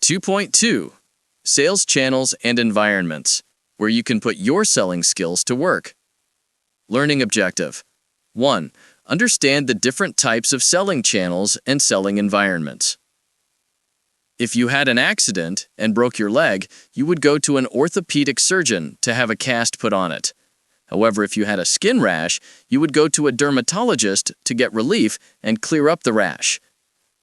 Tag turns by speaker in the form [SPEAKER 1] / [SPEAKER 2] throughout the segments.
[SPEAKER 1] 2.2 Sales Channels and Environments, where you can put your selling skills to work. Learning objective 1. Understand the different types of selling channels and selling environments. If you had an accident and broke your leg, you would go to an orthopedic surgeon to have a cast put on it. However, if you had a skin rash, you would go to a dermatologist to get relief and clear up the rash.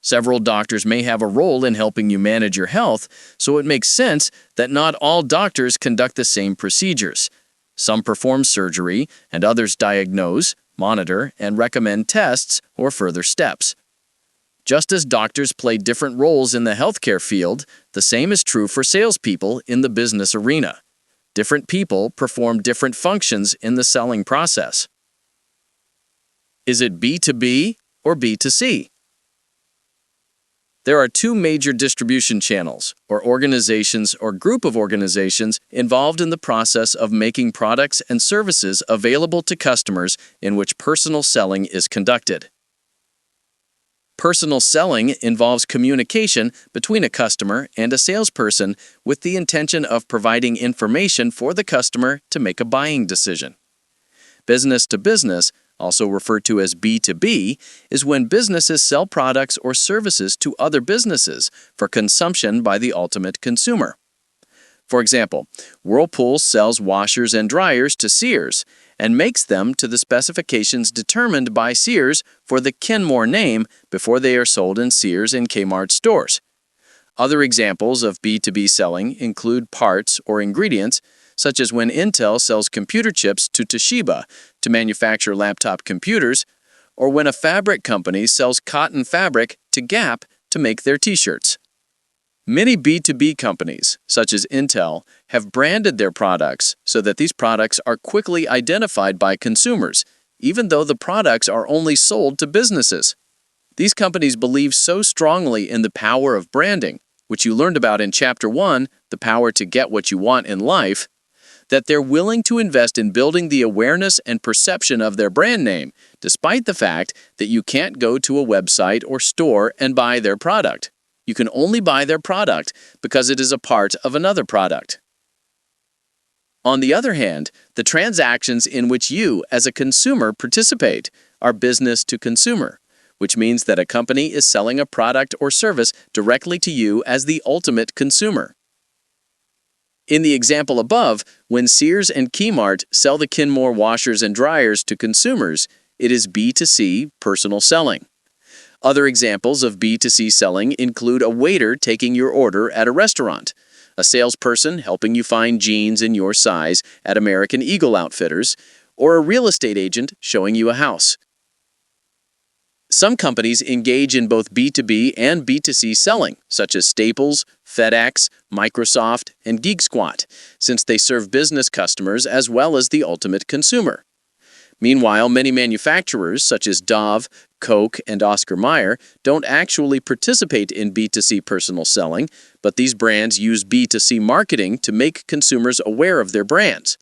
[SPEAKER 1] Several doctors may have a role in helping you manage your health, so it makes sense that not all doctors conduct the same procedures. Some perform surgery, and others diagnose, monitor, and recommend tests or further steps. Just as doctors play different roles in the healthcare field, the same is true for salespeople in the business arena. Different people perform different functions in the selling process. Is it B2B or B2C? There are two major distribution channels, or organizations or group of organizations, involved in the process of making products and services available to customers in which personal selling is conducted. Personal selling involves communication between a customer and a salesperson with the intention of providing information for the customer to make a buying decision. Business to business, also referred to as B2B, is when businesses sell products or services to other businesses for consumption by the ultimate consumer. For example, Whirlpool sells washers and dryers to Sears and makes them to the specifications determined by Sears for the Kenmore name before they are sold in Sears and Kmart stores. Other examples of B2B selling include parts or ingredients, such as when Intel sells computer chips to Toshiba to manufacture laptop computers, or when a fabric company sells cotton fabric to Gap to make their t-shirts. Many B2B companies, such as Intel, have branded their products so that these products are quickly identified by consumers, even though the products are only sold to businesses. These companies believe so strongly in the power of branding, which you learned about in Chapter 1, the power to get what you want in life, that they're willing to invest in building the awareness and perception of their brand name, despite the fact that you can't go to a website or store and buy their product. You can only buy their product because it is a part of another product. On the other hand, the transactions in which you, as a consumer, participate are business to consumer, which means that a company is selling a product or service directly to you as the ultimate consumer. In the example above, when Sears and Kmart sell the Kenmore washers and dryers to consumers, it is B2C personal selling. Other examples of B2C selling include a waiter taking your order at a restaurant, a salesperson helping you find jeans in your size at American Eagle Outfitters, or a real estate agent showing you a house. Some companies engage in both B2B and B2C selling, such as Staples, FedEx, Microsoft, and Geek Squad, since they serve business customers as well as the ultimate consumer. Meanwhile, many manufacturers, such as Dove, Coke, and Oscar Mayer, don't actually participate in B2C personal selling, but these brands use B2C marketing to make consumers aware of their brands.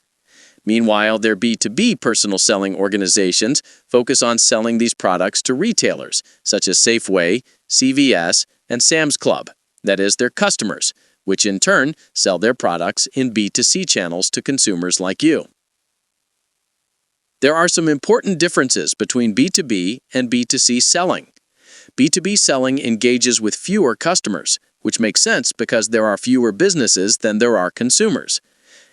[SPEAKER 1] Meanwhile, their B2B personal selling organizations focus on selling these products to retailers, such as Safeway, CVS, and Sam's Club, that is, their customers, which in turn sell their products in B2C channels to consumers like you. There are some important differences between B2B and B2C selling. B2B selling engages with fewer customers, which makes sense because there are fewer businesses than there are consumers.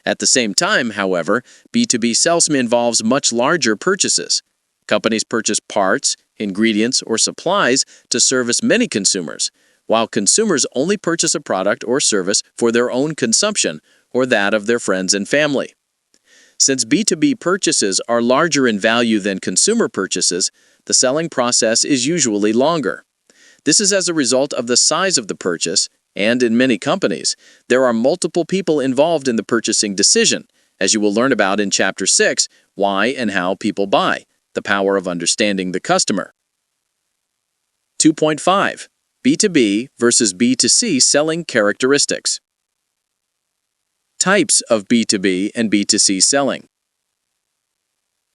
[SPEAKER 1] At the same time, however, B2B sales involves much larger purchases. Companies purchase parts, ingredients, or supplies to service many consumers, while consumers only purchase a product or service for their own consumption or that of their friends and family. Since B2B purchases are larger in value than consumer purchases, the selling process is usually longer. This is as a result of the size of the purchase, and in many companies, there are multiple people involved in the purchasing decision, as you will learn about in Chapter 6, Why and How People Buy, the Power of Understanding the Customer. 2.5. B2B versus B2C Selling Characteristics. Types of B2B and B2C selling.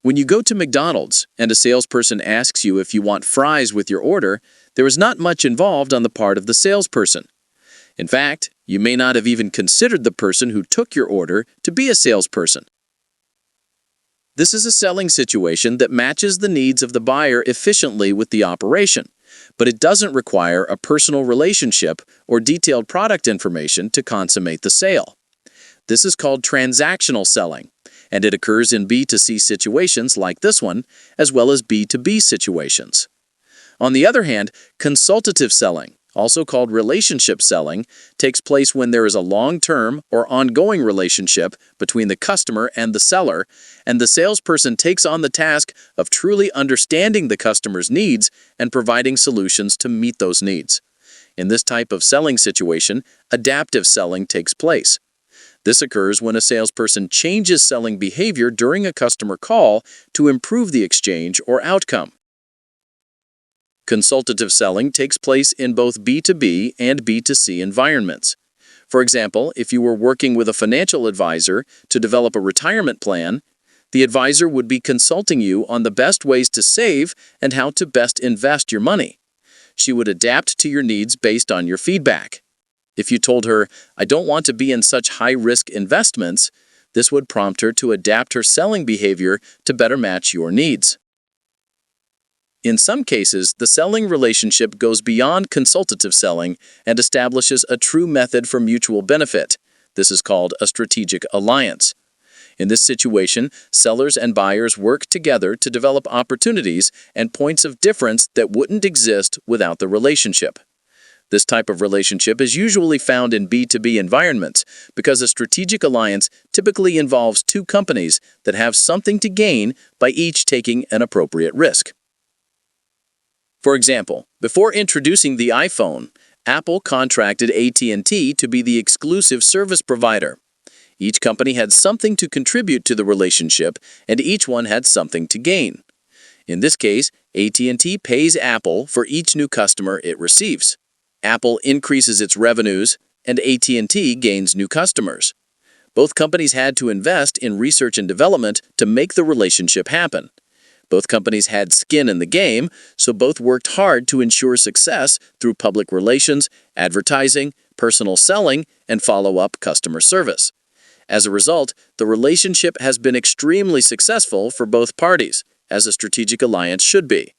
[SPEAKER 1] When you go to McDonald's and a salesperson asks you if you want fries with your order, there is not much involved on the part of the salesperson. In fact, you may not have even considered the person who took your order to be a salesperson. This is a selling situation that matches the needs of the buyer efficiently with the operation, but it doesn't require a personal relationship or detailed product information to consummate the sale. This is called transactional selling, and it occurs in B2C situations like this one, as well as B2B situations. On the other hand, consultative selling, also called relationship selling, takes place when there is a long-term or ongoing relationship between the customer and the seller, and the salesperson takes on the task of truly understanding the customer's needs and providing solutions to meet those needs. In this type of selling situation, adaptive selling takes place. This occurs when a salesperson changes selling behavior during a customer call to improve the exchange or outcome. Consultative selling takes place in both B2B and B2C environments. For example, if you were working with a financial advisor to develop a retirement plan, the advisor would be consulting you on the best ways to save and how to best invest your money. She would adapt to your needs based on your feedback. If you told her, "I don't want to be in such high-risk investments," this would prompt her to adapt her selling behavior to better match your needs. In some cases, the selling relationship goes beyond consultative selling and establishes a true method for mutual benefit. This is called a strategic alliance. In this situation, sellers and buyers work together to develop opportunities and points of difference that wouldn't exist without the relationship. This type of relationship is usually found in B2B environments because a strategic alliance typically involves two companies that have something to gain by each taking an appropriate risk. For example, before introducing the iPhone, Apple contracted AT&T to be the exclusive service provider. Each company had something to contribute to the relationship, and each one had something to gain. In this case, AT&T pays Apple for each new customer it receives. Apple increases its revenues, and AT&T gains new customers. Both companies had to invest in research and development to make the relationship happen. Both companies had skin in the game, so both worked hard to ensure success through public relations, advertising, personal selling, and follow-up customer service. As a result, the relationship has been extremely successful for both parties, as a strategic alliance should be.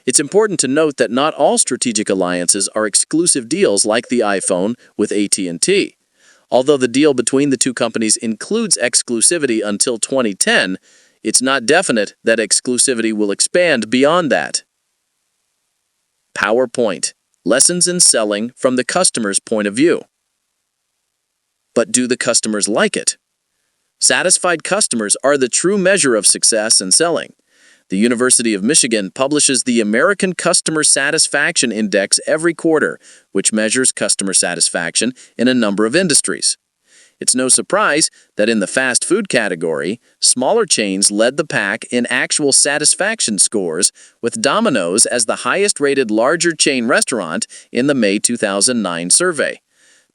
[SPEAKER 1] It's important to note that not all strategic alliances are exclusive deals like the iPhone with AT&T. Although the deal between the two companies includes exclusivity until 2010, it's not definite that exclusivity will expand beyond that. PowerPoint: Lessons in Selling from the Customer's Point of View. But do the customers like it? Satisfied customers are the true measure of success in selling. The University of Michigan publishes the American Customer Satisfaction Index every quarter, which measures customer satisfaction in a number of industries. It's no surprise that in the fast food category, smaller chains led the pack in actual satisfaction scores, with Domino's as the highest-rated larger chain restaurant in the May 2009 survey.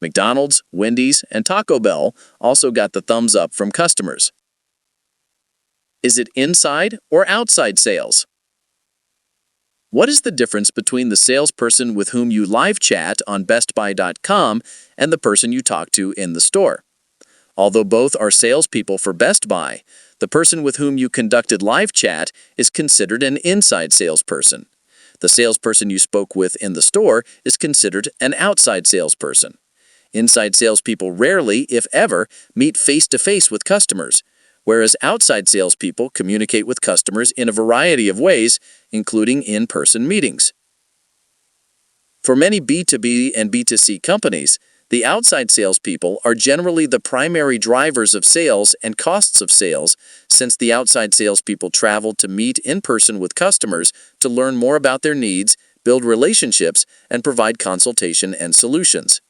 [SPEAKER 1] McDonald's, Wendy's, and Taco Bell also got the thumbs up from customers. Is it inside or outside sales? What is the difference between the salesperson with whom you live chat on bestbuy.com and the person you talk to in the store? Although both are salespeople for Best Buy, the person with whom you conducted live chat is considered an inside salesperson. The salesperson you spoke with in the store is considered an outside salesperson. Inside salespeople rarely, if ever, meet face-to-face with customers, whereas outside salespeople communicate with customers in a variety of ways, including in-person meetings. For many B2B and B2C companies, the outside salespeople are generally the primary drivers of sales and costs of sales, since the outside salespeople travel to meet in person with customers to learn more about their needs, build relationships, and provide consultation and solutions.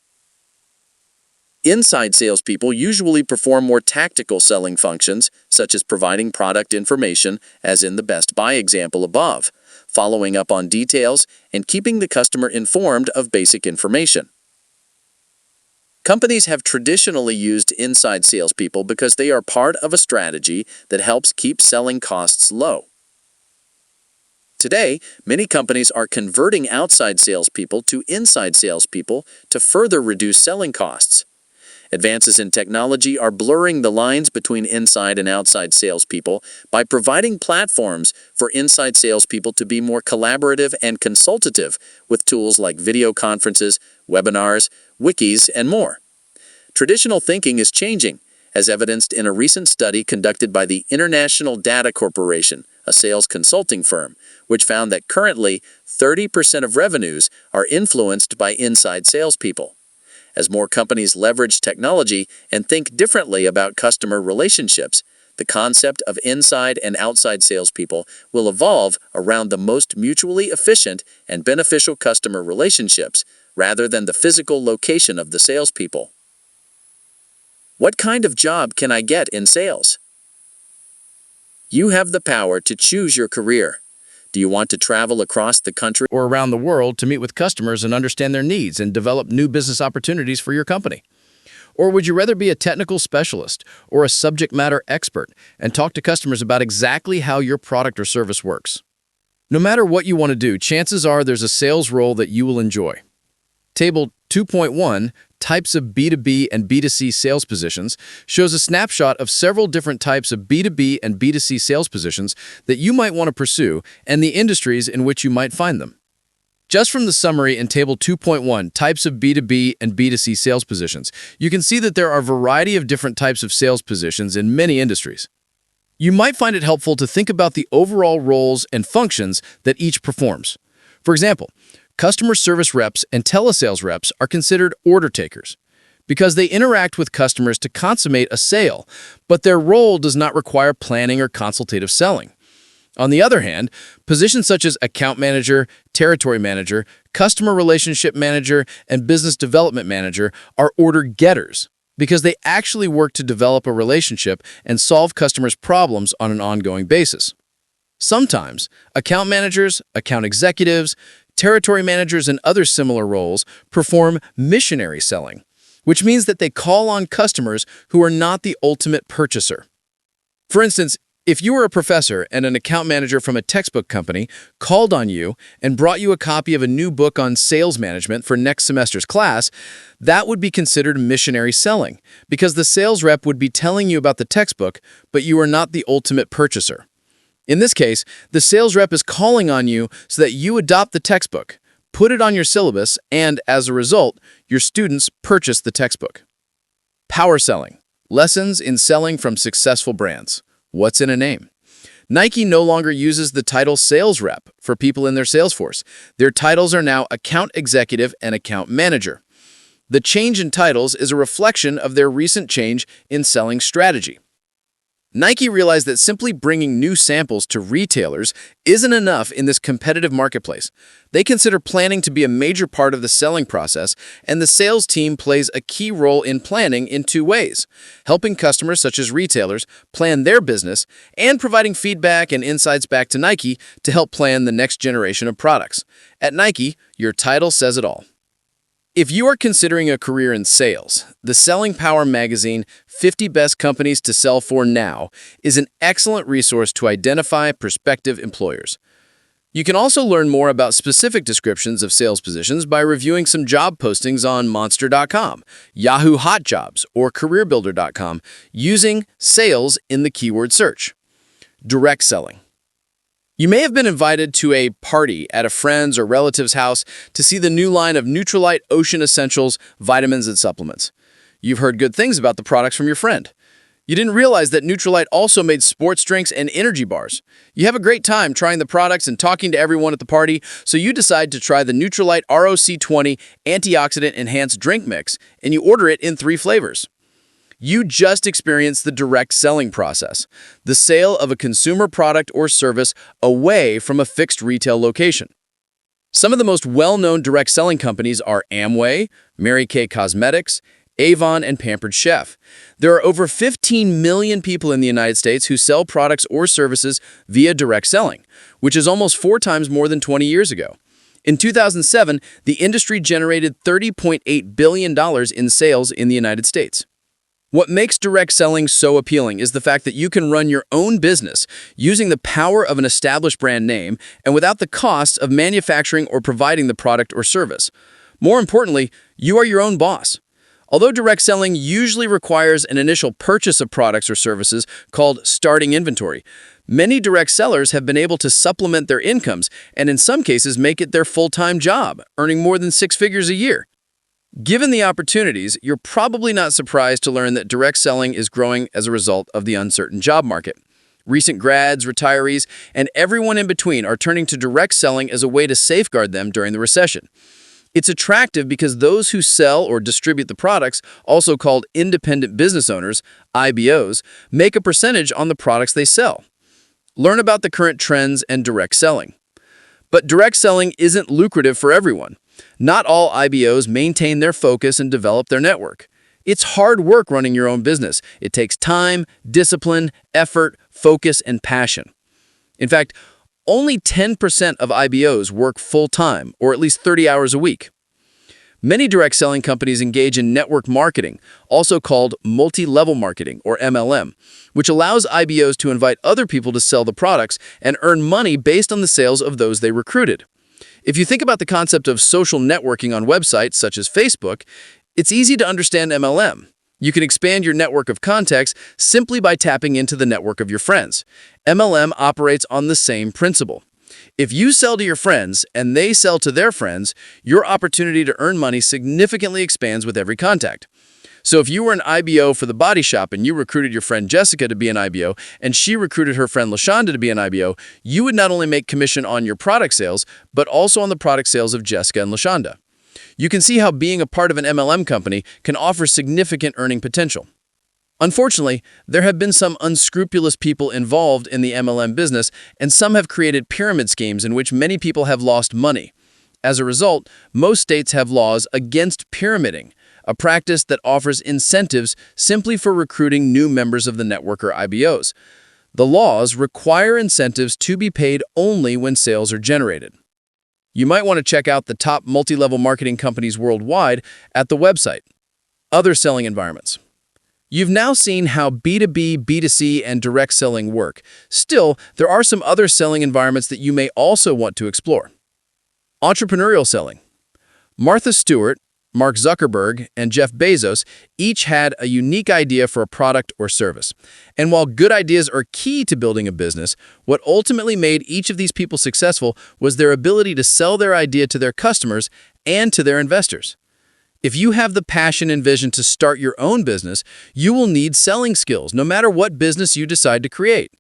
[SPEAKER 1] Inside salespeople usually perform more tactical selling functions, such as providing product information, as in the Best Buy example above, following up on details, and keeping the customer informed of basic information. Companies have traditionally used inside salespeople because they are part of a strategy that helps keep selling costs low. Today, many companies are converting outside salespeople to inside salespeople to further reduce selling costs. Advances in technology are blurring the lines between inside and outside salespeople by providing platforms for inside salespeople to be more collaborative and consultative with tools like video conferences, webinars, wikis, and more. Traditional thinking is changing, as evidenced in a recent study conducted by the International Data Corporation, a sales consulting firm, which found that currently 30% of revenues are influenced by inside salespeople. As more companies leverage technology and think differently about customer relationships, the concept of inside and outside salespeople will evolve around the most mutually efficient and beneficial customer relationships rather than the physical location of the salespeople. What kind of job can I get in sales? You have the power to choose your career. Do you want to travel across the country
[SPEAKER 2] or around the world to meet with customers and understand their needs and develop new business opportunities for your company? Or would you rather be a technical specialist or a subject matter expert and talk to customers about exactly how your product or service works? No matter what you want to do, chances are there's a sales role that you will enjoy. Table 2.1, Types of B2B and B2C sales positions, shows a snapshot of several different types of B2B and B2C sales positions that you might want to pursue and the industries in which you might find them. Just from the summary in Table 2.1, Types of B2B and B2C sales positions, you can see that there are a variety of different types of sales positions in many industries. You might find it helpful to think about the overall roles and functions that each performs. For example, customer service reps and telesales reps are considered order takers because they interact with customers to consummate a sale, but their role does not require planning or consultative selling. On the other hand, positions such as account manager, territory manager, customer relationship manager, and business development manager are order getters because they actually work to develop a relationship and solve customers' problems on an ongoing basis. Sometimes, account managers, account executives, territory managers, and other similar roles perform missionary selling, which means that they call on customers who are not the ultimate purchaser. For instance, if you were a professor and an account manager from a textbook company called on you and brought you a copy of a new book on sales management for next semester's class, that would be considered missionary selling because the sales rep would be telling you about the textbook, but you are not the ultimate purchaser. In this case, the sales rep is calling on you so that you adopt the textbook, put it on your syllabus, and as a result, your students purchase the textbook. Power selling. Lessons in selling from successful brands. What's in a name? Nike no longer uses the title sales rep for people in their sales force. Their titles are now account executive and account manager. The change in titles is a reflection of their recent change in selling strategy. Nike realized that simply bringing new samples to retailers isn't enough in this competitive marketplace. They consider planning to be a major part of the selling process, and the sales team plays a key role in planning in two ways: helping customers such as retailers plan their business and providing feedback and insights back to Nike to help plan the next generation of products. At Nike, your title says it all. If you are considering a career in sales, the Selling Power magazine, 50 Best Companies to Sell For Now, is an excellent resource to identify prospective employers. You can also learn more about specific descriptions of sales positions by reviewing some job postings on Monster.com, Yahoo Hot Jobs, or CareerBuilder.com using sales in the keyword search. Direct selling. You may have been invited to a party at a friend's or relative's house to see the new line of Nutrilite Ocean Essentials vitamins and supplements. You've heard good things about the products from your friend. You didn't realize that Nutrilite also made sports drinks and energy bars. You have a great time trying the products and talking to everyone at the party, so you decide to try the Nutrilite ROC20 Antioxidant Enhanced Drink Mix, and you order it in 3 flavors. You just experienced the direct selling process, the sale of a consumer product or service away from a fixed retail location. Some of the most well-known direct selling companies are Amway, Mary Kay Cosmetics, Avon, and Pampered Chef. There are over 15 million people in the United States who sell products or services via direct selling, which is almost 4 times more than 20 years ago. In 2007, the industry generated $30.8 billion in sales in the United States. What makes direct selling so appealing is the fact that you can run your own business using the power of an established brand name and without the costs of manufacturing or providing the product or service. More importantly, you are your own boss. Although direct selling usually requires an initial purchase of products or services called starting inventory, many direct sellers have been able to supplement their incomes and in some cases make it their full-time job, earning more than 6 figures a year. Given the opportunities, you're probably not surprised to learn that direct selling is growing as a result of the uncertain job market. Recent grads, retirees, and everyone in between are turning to direct selling as a way to safeguard them during the recession. It's attractive because those who sell or distribute the products, also called independent business owners, IBOs, make a percentage on the products they sell. Learn about the current trends and direct selling. But direct selling isn't lucrative for everyone. Not all IBOs maintain their focus and develop their network. It's hard work running your own business. It takes time, discipline, effort, focus, and passion. In fact, only 10% of IBOs work full-time, or at least 30 hours a week. Many direct selling companies engage in network marketing, also called multi-level marketing, or MLM, which allows IBOs to invite other people to sell the products and earn money based on the sales of those they recruited. If you think about the concept of social networking on websites such as Facebook, it's easy to understand MLM. You can expand your network of contacts simply by tapping into the network of your friends. MLM operates on the same principle. If you sell to your friends and they sell to their friends, your opportunity to earn money significantly expands with every contact. So if you were an IBO for the body shop and you recruited your friend Jessica to be an IBO and she recruited her friend LaShonda to be an IBO, you would not only make commission on your product sales, but also on the product sales of Jessica and LaShonda. You can see how being a part of an MLM company can offer significant earning potential. Unfortunately, there have been some unscrupulous people involved in the MLM business, and some have created pyramid schemes in which many people have lost money. As a result, most states have laws against pyramiding, a practice that offers incentives simply for recruiting new members of the network or IBOs. The laws require incentives to be paid only when sales are generated. You might want to check out the top multi-level marketing companies worldwide at the website. Other selling environments. You've now seen how B2B, B2C, and direct selling work. Still, there are some other selling environments that you may also want to explore. Entrepreneurial selling. Martha Stewart, Mark Zuckerberg, and Jeff Bezos each had a unique idea for a product or service. And while good ideas are key to building a business, what ultimately made each of these people successful was their ability to sell their idea to their customers and to their investors. If you have the passion and vision to start your own business, you will need selling skills, no matter what business you decide to create.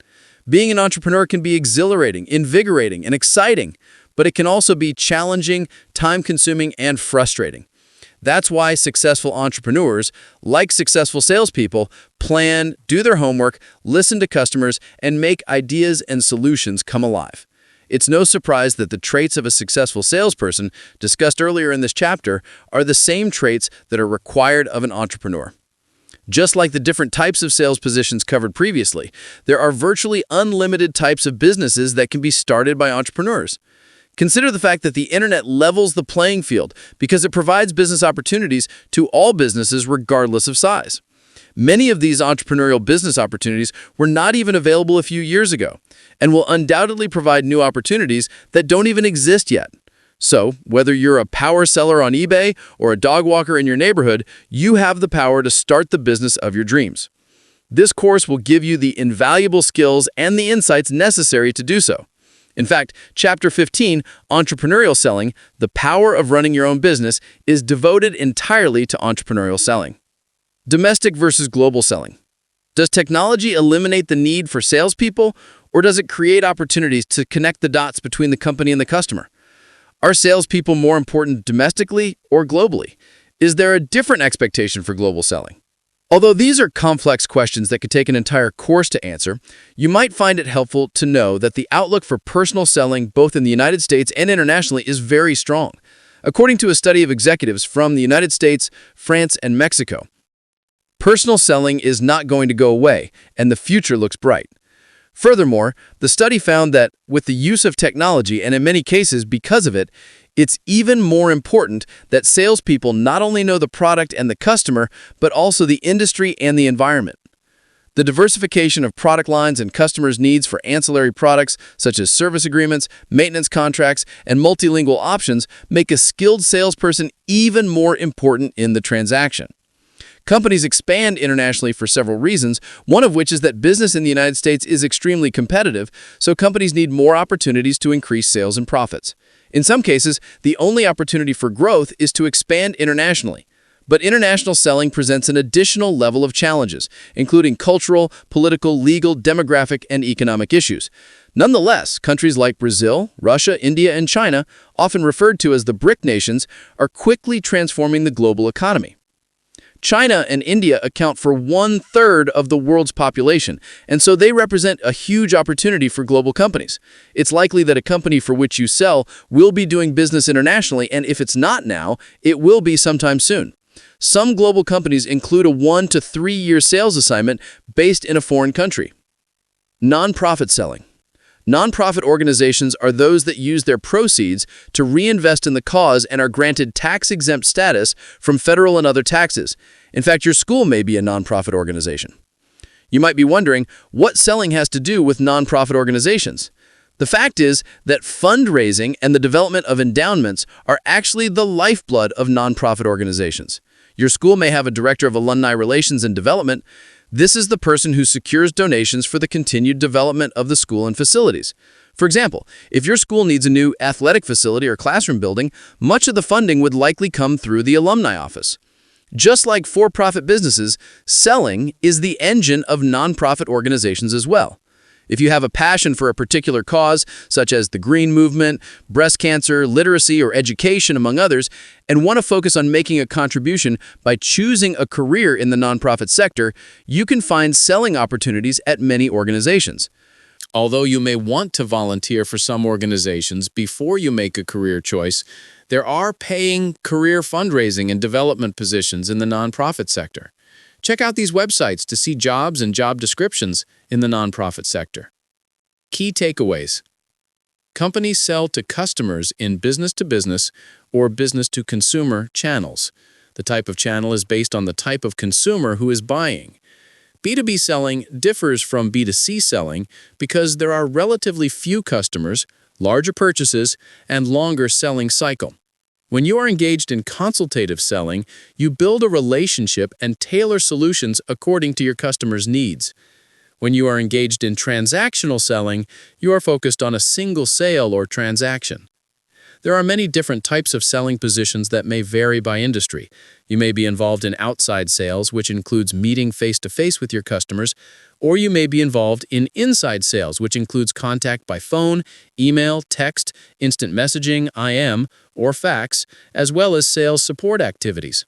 [SPEAKER 2] Being an entrepreneur can be exhilarating, invigorating, and exciting, but it can also be challenging, time-consuming, and frustrating. That's why successful entrepreneurs, like successful salespeople, plan, do their homework, listen to customers, and make ideas and solutions come alive. It's no surprise that the traits of a successful salesperson, discussed earlier in this chapter, are the same traits that are required of an entrepreneur. Just like the different types of sales positions covered previously, there are virtually unlimited types of businesses that can be started by entrepreneurs. Consider the fact that the internet levels the playing field because it provides business opportunities to all businesses regardless of size. Many of these entrepreneurial business opportunities were not even available a few years ago and will undoubtedly provide new opportunities that don't even exist yet. So, whether you're a power seller on eBay or a dog walker in your neighborhood, you have the power to start the business of your dreams. This course will give you the invaluable skills and the insights necessary to do so. In fact, Chapter 15, Entrepreneurial Selling, The Power of Running Your Own Business, is devoted entirely to entrepreneurial selling. Domestic versus global selling. Does technology eliminate the need for salespeople, or does it create opportunities to connect the dots between the company and the customer? Are salespeople more important domestically or globally? Is there a different expectation for global selling? Although these are complex questions that could take an entire course to answer, you might find it helpful to know that the outlook for personal selling both in the United States and internationally is very strong. According to a study of executives from the United States, France, and Mexico, personal selling is not going to go away, and the future looks bright. Furthermore, the study found that with the use of technology, and in many cases because of it, It's even more important that salespeople not only know the product and the customer, but also the industry and the environment. The diversification of product lines and customers' needs for ancillary products, such as service agreements, maintenance contracts, and multilingual options, make a skilled salesperson even more important in the transaction. Companies expand internationally for several reasons, one of which is that business in the United States is extremely competitive, so companies need more opportunities to increase sales and profits. In some cases, the only opportunity for growth is to expand internationally. But international selling presents an additional level of challenges, including cultural, political, legal, demographic, and economic issues. Nonetheless, countries like Brazil, Russia, India, and China, often referred to as the BRIC nations, are quickly transforming the global economy. China and India account for 1/3 of the world's population, and so they represent a huge opportunity for global companies. It's likely that a company for which you sell will be doing business internationally, and if it's not now, it will be sometime soon. Some global companies include a 1 to 3 year sales assignment based in a foreign country. Nonprofit selling. Nonprofit organizations are those that use their proceeds to reinvest in the cause and are granted tax-exempt status from federal and other taxes. In fact, your school may be a nonprofit organization. You might be wondering what selling has to do with nonprofit organizations. The fact is that fundraising and the development of endowments are actually the lifeblood of nonprofit organizations. Your school may have a director of alumni relations and development. This is the person who secures donations for the continued development of the school and facilities. For example, if your school needs a new athletic facility or classroom building, much of the funding would likely come through the alumni office. Just like for-profit businesses, selling is the engine of nonprofit organizations as well. If you have a passion for a particular cause, such as the green movement, breast cancer, literacy, or education, among others, and want to focus on making a contribution by choosing a career in the nonprofit sector, you can find selling opportunities at many organizations.
[SPEAKER 1] Although you may want to volunteer for some organizations before you make a career choice, there are paying career fundraising and development positions in the nonprofit sector. Check out these websites to see jobs and job descriptions in the nonprofit sector. Key takeaways. Companies sell to customers in business-to-business or business-to-consumer channels. The type of channel is based on the type of consumer who is buying. B2B selling differs from B2C selling because there are relatively few customers, larger purchases, and longer selling cycle. When you are engaged in consultative selling, you build a relationship and tailor solutions according to your customer's needs. When you are engaged in transactional selling, you are focused on a single sale or transaction. There are many different types of selling positions that may vary by industry. You may be involved in outside sales, which includes meeting face-to-face with your customers, or you may be involved in inside sales, which includes contact by phone, email, text, instant messaging, IM, or fax, as well as sales support activities.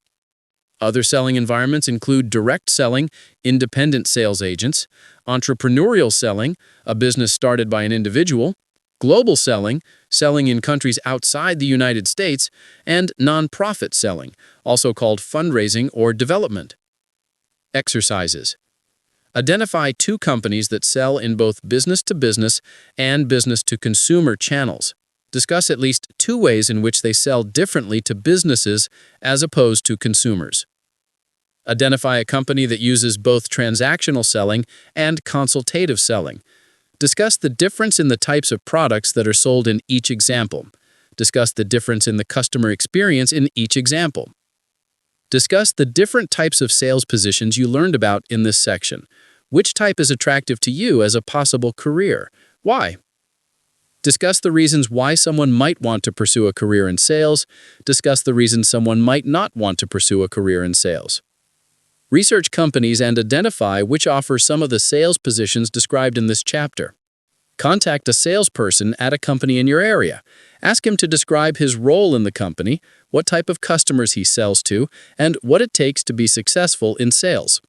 [SPEAKER 1] Other selling environments include direct selling, independent sales agents, entrepreneurial selling, a business started by an individual, global selling, selling in countries outside the United States, and nonprofit selling, also called fundraising or development. Exercises. Identify 2 companies that sell in both business-to-business and business-to-consumer channels. Discuss at least 2 ways in which they sell differently to businesses as opposed to consumers. Identify a company that uses both transactional selling and consultative selling. Discuss the difference in the types of products that are sold in each example. Discuss the difference in the customer experience in each example. Discuss the different types of sales positions you learned about in this section. Which type is attractive to you as a possible career? Why? Discuss the reasons why someone might want to pursue a career in sales. Discuss the reasons someone might not want to pursue a career in sales. Research companies and identify which offer some of the sales positions described in this chapter. Contact a salesperson at a company in your area. Ask him to describe his role in the company, what type of customers he sells to, and what it takes to be successful in sales.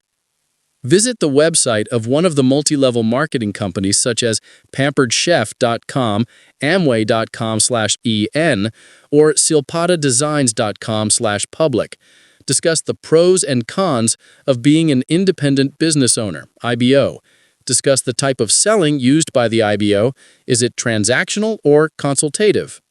[SPEAKER 1] Visit the website of one of the multi-level marketing companies such as pamperedchef.com, amway.com/en, or silpatadesigns.com/public. Discuss the pros and cons of being an independent business owner, IBO. Discuss the type of selling used by the IBO. Is it transactional or consultative?